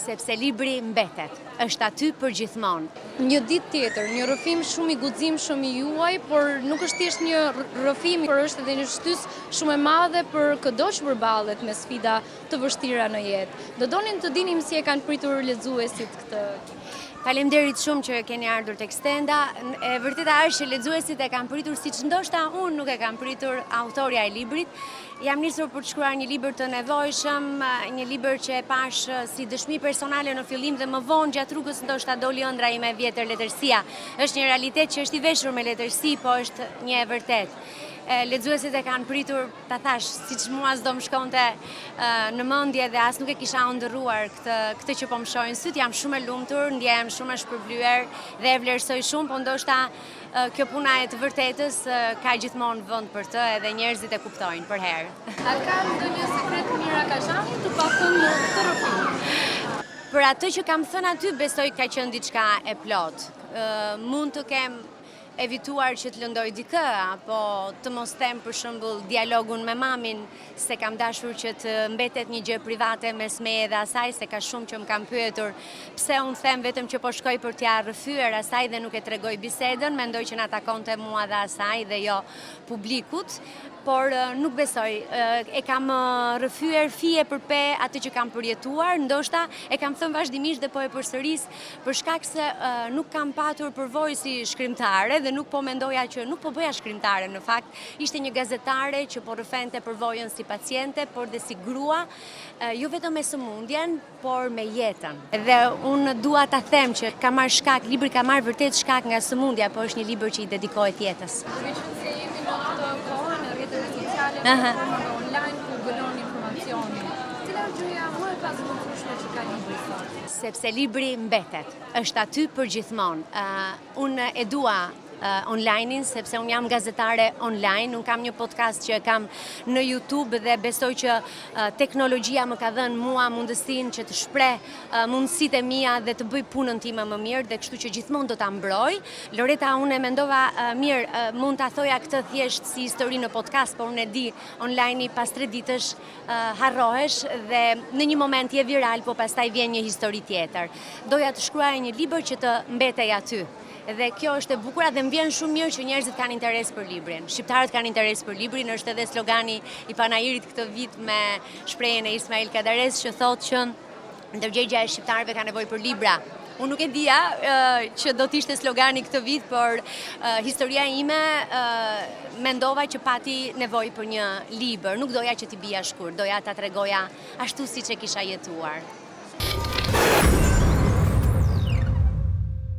Sepse libri mbetet, është aty për gjithmonë. Një ditë tjetër, një rrëfim shumë i guximshëm i juaj, por nuk është thjesht një rrëfim, por është edhe një shtys shumë e madhe për çdo që përballet me sfida të vështira në jetë. Do donin të dinim si e kanë pritur lexuesit këtë. Faleminderit shumë që keni ardhur tek Stenda. E vërteta është që lexuesit e kanë pritur siç ndoshta unë nuk e kam pritur, autorja e librit. Jam nisur për të shkruar një libër të nevojshëm, një libër që e pash si dëshmi personale në fillim dhe më vonë gjatë rrugës ndoshta doli ëndra ime e vjetër, letërsia. Është një realitet që është i veshur me letërsi, po është një e vërtet. Lexuesit e kanë pritur, ta thash, siç mua s'do më shkonte në mendje dhe as nuk e kisha ëndërruar këtë që po më shohin syt. Jam shumë e lumtur, ndjehem shumë e shpërblyer dhe e vlerësoj shumë, po ndoshta kjo puna e të vërtetës ka gjithmonë vend për të edhe njerëzit e kuptojnë për herë. A ka ndonjë sekret Mira Kazhani të pathënë në këtë rrëfim? Për atë që kam thënë aty, besoj ka qenë diçka e plot. Mund të kem evituar që të lëndoj dikë, apo të mos them për shembull dialogun me mamin, se kam dashur që të mbetet një gjë private mes meje dhe asaj, se ka shumë që më kam pyetur pse unë them vetëm që po shkoj për t'ia rrëfyer asaj dhe nuk e tregoj bisedën, mendoj që na takonte mua dhe asaj dhe jo publikut. Por nuk besoj, e kam rrëfyer fije për pe atë që kam përjetuar, ndoshta e kam thënë vazhdimisht dhe po e përsëris për shkak se nuk kam patur përvojë si shkrimtare dhe nuk po mendoja që nuk po bëja shkrimtare, në fakt ishte një gazetare që po rrëfente përvojën si paciente, por dhe si grua, jo vetëm me sëmundjen, por me jetën. Dhe unë dua ta them që ka marrë shkak, libri ka marrë vërtet shkak nga sëmundja, po është një libër që i dedikohet jetës. Online ku gëlon informacionin. Cila është gjëja më e pazemosshme që ka libri sot? Sepse libri mbetet, është aty për gjithmonë. Unë e dua online-in, sepse unë jam gazetare online, unë kam një podcast që kam në YouTube dhe besoj që teknologjia më ka dhënë mua mundësinë që të shpreh mundësitë e mia dhe të bëj punën time më mirë dhe kështu që gjithmonë do ta mbroj. Loreta, unë e mendova mirë, mund ta thoja këtë thjesht si histori në podcast, por unë e di, online pas 3 ditësh harrohesh dhe në një moment je viral, po pastaj vjen një histori tjetër. Doja të shkruaja një libër që të mbetej aty. Dhe kjo është e bukur dhe më vjen shumë mirë që njerëzit kanë interes për librin. Shqiptarët kanë interes për librin, është edhe slogani i Panajirit këtë vit me shprehjen e Ismail Kadares që thotë që ndërgjegja e shqiptarëve ka nevojë për libra. Unë nuk e dija që do t'ishte slogani këtë vit, por historia ime mendova që pati nevojë për një libër. Nuk doja që t'i bija shkurt, doja ta tregoja ashtu siç e kisha jetuar.